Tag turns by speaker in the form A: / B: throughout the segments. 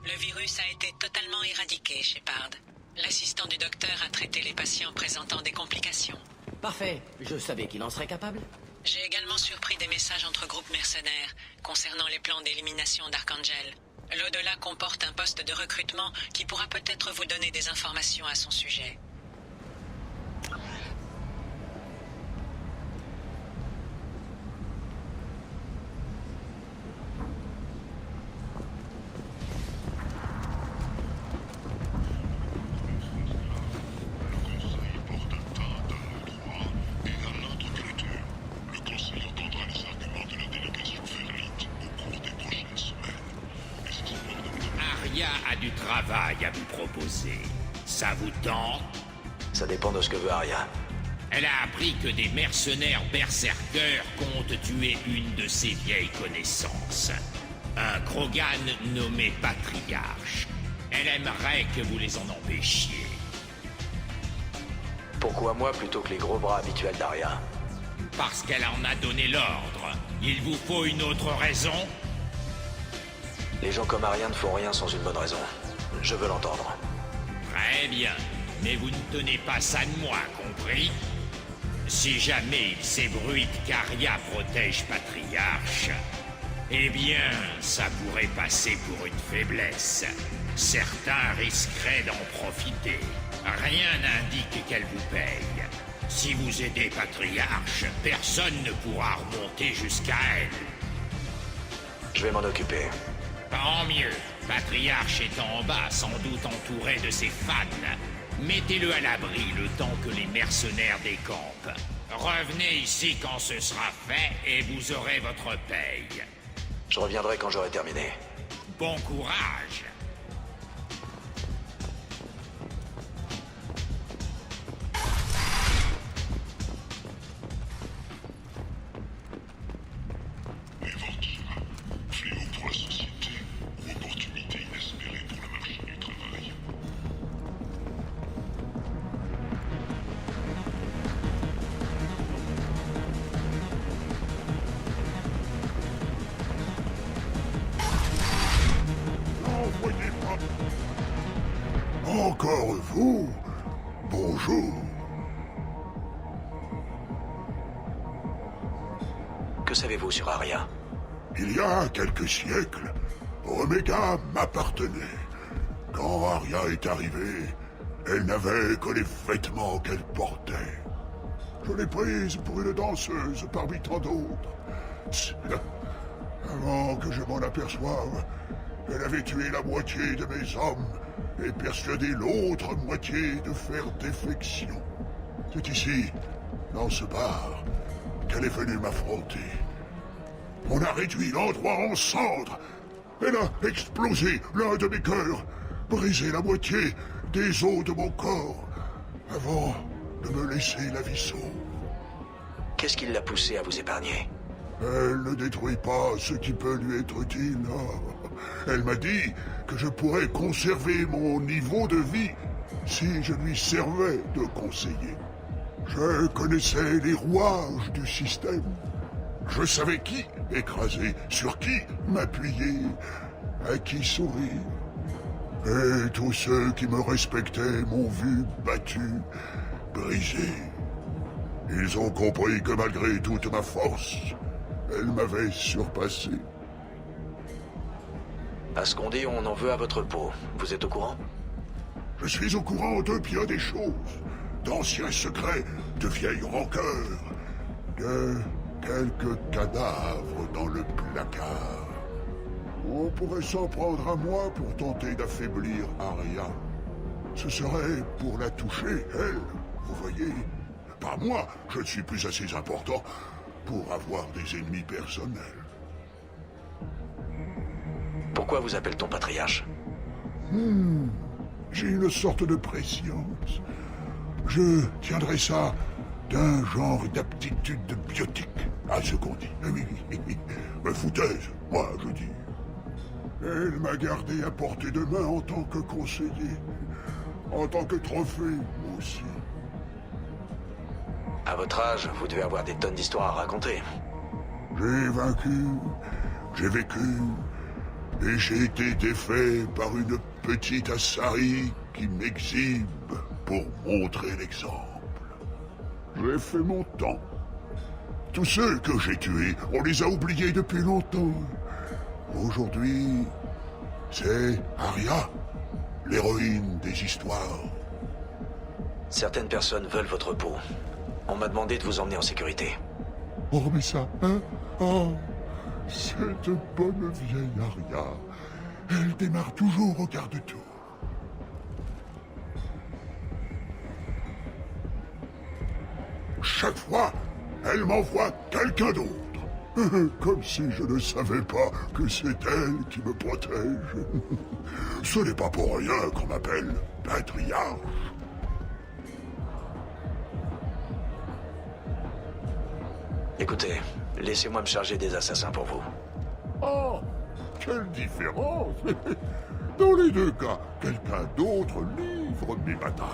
A: Le virus a été totalement éradiqué, Shepard. L'assistant du docteur a traité les patients présentant des complications.
B: Parfait. Je savais qu'il en serait capable.
A: J'ai également surpris des messages entre groupes mercenaires concernant les plans d'élimination d'Archangel. L'au-delà comporte un poste de recrutement qui pourra peut-être vous donner des informations à son sujet.
C: Aria a du travail à vous proposer. Ça vous tente?
D: Ça dépend de ce que veut Aria.
C: Elle a appris que des mercenaires berserkers comptent tuer une de ses vieilles connaissances. Un Krogan nommé Patriarche. Elle aimerait que vous les en empêchiez.
D: Pourquoi moi plutôt que les gros bras habituels d'Aria?
C: Parce qu'elle en a donné l'ordre. Il vous faut une autre raison?
D: Les gens comme Aria ne font rien sans une bonne raison. Je veux l'entendre.
C: Très bien. Mais vous ne tenez pas ça de moi, compris? Si jamais il s'ébruite qu'Aria protège Patriarche, eh bien, ça pourrait passer pour une faiblesse. Certains risqueraient d'en profiter. Rien n'indique qu'elle vous paye. Si vous aidez Patriarche, personne ne pourra remonter jusqu'à elle.
D: Je vais m'en occuper.
C: Tant mieux. Patriarche est en bas, sans doute entouré de ses fans. Mettez-le à l'abri le temps que les mercenaires décampent. Revenez ici quand ce sera fait et vous aurez votre paye.
D: Je reviendrai quand j'aurai terminé.
C: Bon courage.
E: Encore vous? Bonjour.
D: Que savez-vous sur Aria?
E: Il y a quelques siècles, Omega m'appartenait. Quand Aria est arrivée, elle n'avait que les vêtements qu'elle portait. Je l'ai prise pour une danseuse parmi tant d'autres. Avant que je m'en aperçoive, elle avait tué la moitié de mes hommes et persuadé l'autre moitié de faire défection. C'est ici, dans ce bar, qu'elle est venue m'affronter. On a réduit l'endroit en cendres. Elle a explosé l'un de mes cœurs, brisé la moitié des os de mon corps, avant de me laisser la vie sauve.
D: Qu'est-ce qui l'a poussé à vous épargner?
E: Elle ne détruit pas ce qui peut lui être utile. Elle m'a dit que je pourrais conserver mon niveau de vie si je lui servais de conseiller. Je connaissais les rouages du système. Je savais qui écraser, sur qui m'appuyer, à qui sourire. Et tous ceux qui me respectaient m'ont vu battu, brisé. Ils ont compris que malgré toute ma force, elle m'avait surpassé.
D: À ce qu'on dit, on en veut à votre peau. Vous êtes au courant?
E: Je suis au courant de bien des choses, d'anciens secrets, de vieilles rancœurs, de quelques cadavres dans le placard. On pourrait s'en prendre à moi pour tenter d'affaiblir Aria. Ce serait pour la toucher, elle, vous voyez. Pas moi, je ne suis plus assez important pour avoir des ennemis personnels.
D: Pourquoi vous appelle-t-on Patriarche?
E: J'ai une sorte de préscience. Je tiendrai ça d'un genre d'aptitude biotique, à ce qu'on dit. Oui, me foutaise, moi, je dis. Elle m'a gardé à portée de main en tant que conseiller, en tant que trophée aussi.
D: À votre âge, vous devez avoir des tonnes d'histoires à raconter.
E: J'ai vaincu, j'ai vécu, et j'ai été défait par une petite Asari qui m'exhibe pour montrer l'exemple. J'ai fait mon temps. Tous ceux que j'ai tués, on les a oubliés depuis longtemps. Aujourd'hui, c'est Arya, l'héroïne des histoires.
D: Certaines personnes veulent votre peau. On m'a demandé de vous emmener en sécurité.
E: Oh, mais ça, hein? Oh, cette bonne vieille Arya. Elle démarre toujours au quart de tour. Chaque fois, elle m'envoie quelqu'un d'autre. Comme si je ne savais pas que c'est elle qui me protège. Ce n'est pas pour rien qu'on m'appelle patriarche.
D: Écoutez, laissez-moi me charger des assassins pour vous.
E: Oh, quelle différence! Dans les deux cas, quelqu'un d'autre livre mes batailles.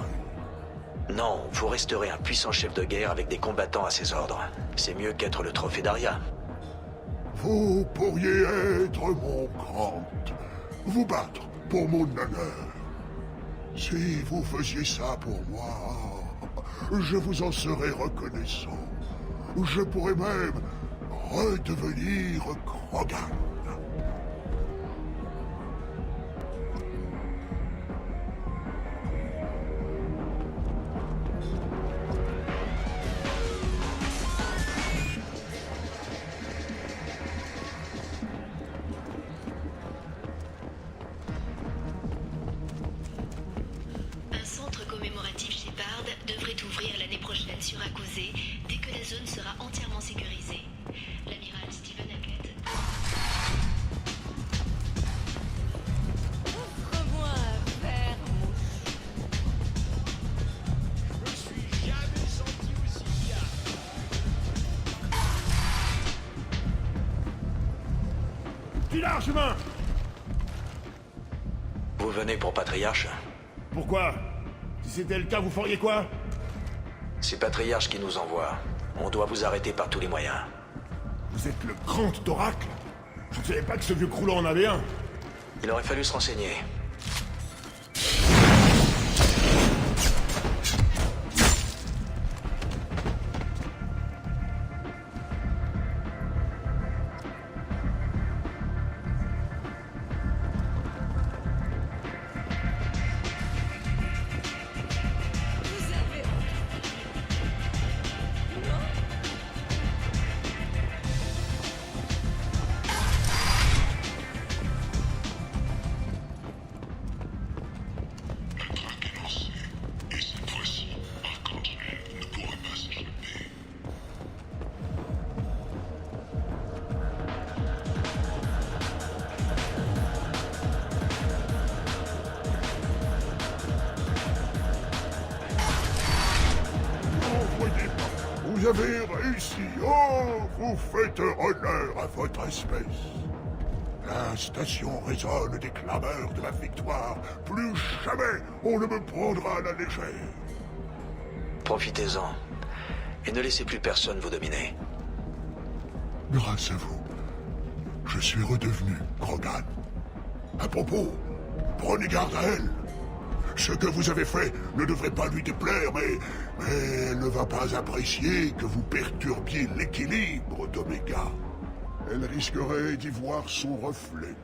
D: Non, vous resterez un puissant chef de guerre avec des combattants à ses ordres. C'est mieux qu'être le trophée d'Arya.
E: Vous pourriez être mon grand, vous battre pour mon honneur. Si vous faisiez ça pour moi, je vous en serais reconnaissant. Je pourrais même redevenir Krogan.
F: Un centre commémoratif Shepard devrait ouvrir l'année prochaine sur Akuzé dès que la zone sera entièrement sécurisée. L'amiral Stephen Hackett.
G: Offre-moi un verre, mon
C: Je me suis jamais senti aussi bien.
H: Chemin!
D: Vous venez pour Patriarche?
H: Pourquoi? Si c'était le cas, vous feriez quoi?
D: C'est Patriarche qui nous envoie. On doit vous arrêter par tous les moyens.
H: Vous êtes le grand oracle? Je ne savais pas que ce vieux croulant en avait un.
D: Il aurait fallu se renseigner.
G: Vous avez... Non.
E: Et cette fois-ci, Arcangel ne pourra pas s'échapper. Oh, voyez pas, vous avez réussi. Oh, vous faites honneur à votre espèce. La station résonne des clameurs de ma victoire. Plus jamais on ne me prendra à la légère.
D: Profitez-en. Et ne laissez plus personne vous dominer.
E: Grâce à vous, je suis redevenu Krogan. À propos, prenez garde à elle. Ce que vous avez fait ne devrait pas lui déplaire, mais elle ne va pas apprécier que vous perturbiez l'équilibre d'Omega. Elle risquerait d'y voir son reflet.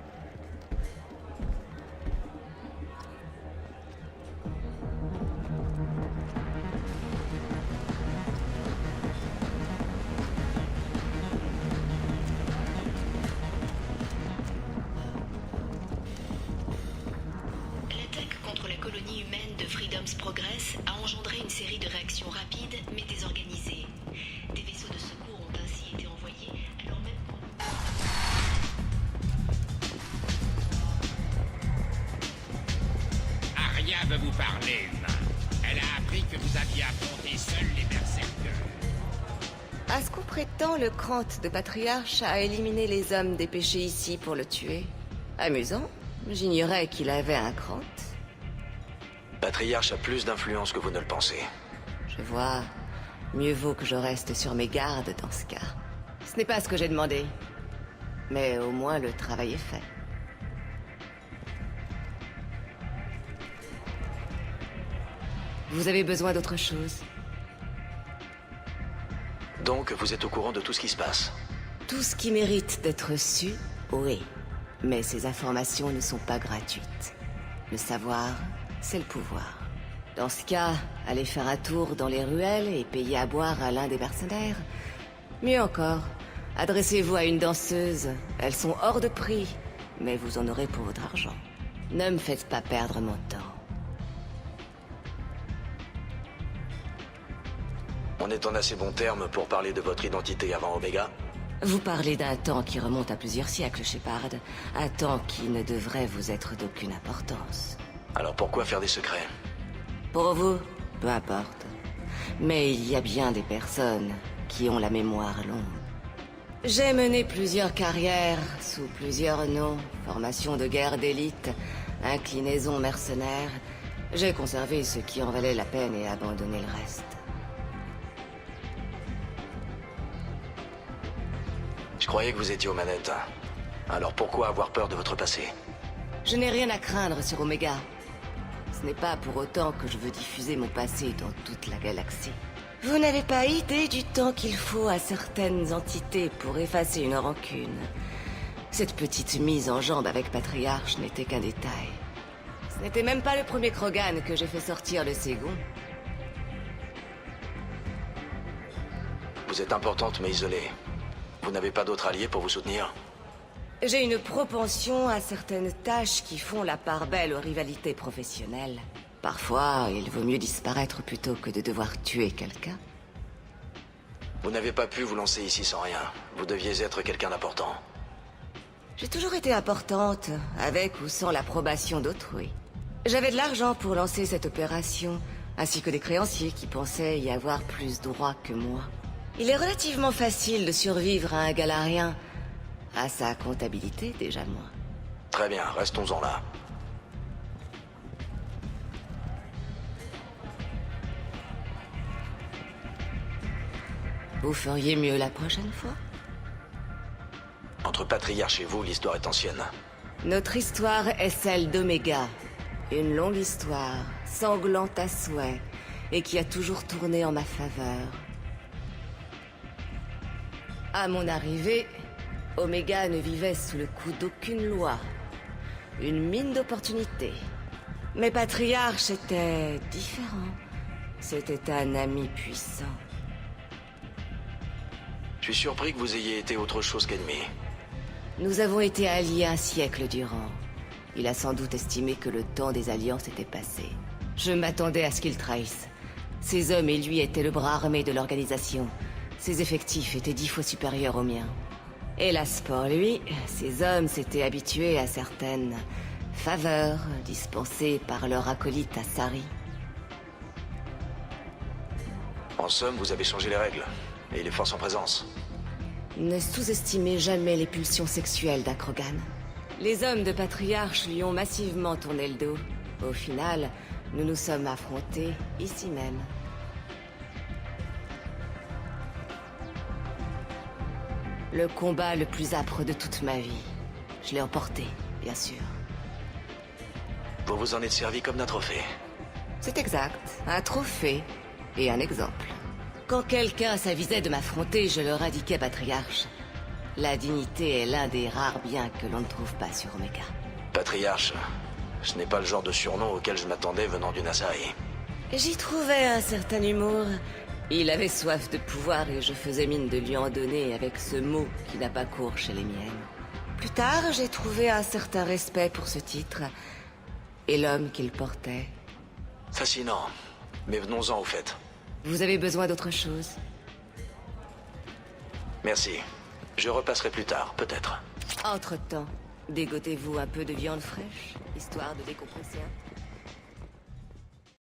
F: L'attaque contre la colonie humaine de Freedom's Progress a engendré une série de réactions rapides mais désorganisées. Des vaisseaux de secours ont ainsi été envoyés alors même qu'on...
C: Arya veut vous parler, humain. Elle a appris que vous aviez affronté seuls les berserkers.
G: À ce qu'on prétend, le crante de Patriarche a éliminé les hommes dépêchés ici pour le tuer. Amusant. J'ignorais qu'il avait un crante.
D: Patriarche a plus d'influence que vous ne le pensez.
G: Je vois. Mieux vaut que je reste sur mes gardes dans ce cas. Ce n'est pas ce que j'ai demandé. Mais au moins le travail est fait. Vous avez besoin d'autre chose?
D: Donc, vous êtes au courant de tout ce qui se passe.
G: Tout ce qui mérite d'être su, oui. Mais ces informations ne sont pas gratuites. Le savoir, c'est le pouvoir. Dans ce cas, allez faire un tour dans les ruelles et payer à boire à l'un des mercenaires. Mieux encore, adressez-vous à une danseuse. Elles sont hors de prix, mais vous en aurez pour votre argent. Ne me faites pas perdre mon temps.
D: On est en assez bon terme pour parler de votre identité avant Omega?
G: Vous parlez d'un temps qui remonte à plusieurs siècles, Shepard. Un temps qui ne devrait vous être d'aucune importance.
D: Alors pourquoi faire des secrets?
G: Pour vous, peu importe. Mais il y a bien des personnes qui ont la mémoire longue. J'ai mené plusieurs carrières, sous plusieurs noms. Formation de guerre d'élite, inclinaison mercenaire. J'ai conservé ce qui en valait la peine et abandonné le reste.
D: Je croyais que vous étiez aux manettes. Alors pourquoi avoir peur de votre passé?
G: Je n'ai rien à craindre sur Omega. Ce n'est pas pour autant que je veux diffuser mon passé dans toute la galaxie. Vous n'avez pas idée du temps qu'il faut à certaines entités pour effacer une rancune. Cette petite mise en jambe avec Patriarche n'était qu'un détail. Ce n'était même pas le premier Krogan que j'ai fait sortir le Ségon.
D: Vous êtes importante mais isolée. Vous n'avez pas d'autres alliés pour vous soutenir?
G: J'ai une propension à certaines tâches qui font la part belle aux rivalités professionnelles. Parfois, il vaut mieux disparaître plutôt que de devoir tuer quelqu'un.
D: Vous n'avez pas pu vous lancer ici sans rien. Vous deviez être quelqu'un d'important.
G: J'ai toujours été importante, avec ou sans l'approbation d'autrui. J'avais de l'argent pour lancer cette opération, ainsi que des créanciers qui pensaient y avoir plus droit que moi. Il est relativement facile de survivre à un Galarien. À sa comptabilité, déjà moins.
D: Très bien, restons-en là.
G: Vous feriez mieux la prochaine fois?
D: Entre Patriarche et vous, l'histoire est ancienne.
G: Notre histoire est celle d'Omega. Une longue histoire, sanglante à souhait, et qui a toujours tourné en ma faveur. À mon arrivée, Omega ne vivait sous le coup d'aucune loi. Une mine d'opportunités. Mais Patriarche était différent. C'était un ami puissant.
D: Je suis surpris que vous ayez été autre chose qu'ennemi.
G: Nous avons été alliés un siècle durant. Il a sans doute estimé que le temps des alliances était passé. Je m'attendais à ce qu'il trahisse. Ses hommes et lui étaient le bras armé de l'organisation. Ses effectifs étaient 10 fois supérieurs aux miens. Hélas pour lui, ses hommes s'étaient habitués à certaines faveurs dispensées par leur acolyte Asari.
D: En somme, vous avez changé les règles. Et les forces en présence.
G: Ne sous-estimez jamais les pulsions sexuelles d'un Krogan. Les hommes de Patriarche lui ont massivement tourné le dos. Au final, nous nous sommes affrontés ici même. Le combat le plus âpre de toute ma vie. Je l'ai emporté, bien sûr.
D: Vous vous en êtes servi comme d'un trophée.
G: C'est exact. Un trophée et un exemple. Quand quelqu'un s'avisait de m'affronter, je leur indiquais Patriarche. La dignité est l'un des rares biens que l'on ne trouve pas sur Omega.
D: Patriarche, ce n'est pas le genre de surnom auquel je m'attendais venant d'une Asari.
G: J'y trouvais un certain humour. Il avait soif de pouvoir et je faisais mine de lui en donner avec ce mot qui n'a pas cours chez les miennes. Plus tard, j'ai trouvé un certain respect pour ce titre et l'homme qu'il portait.
D: Fascinant. Mais venons-en au fait.
G: Vous avez besoin d'autre chose?
D: Merci. Je repasserai plus tard, peut-être.
G: Entre-temps, dégotez-vous un peu de viande fraîche, histoire de décompresser un peu.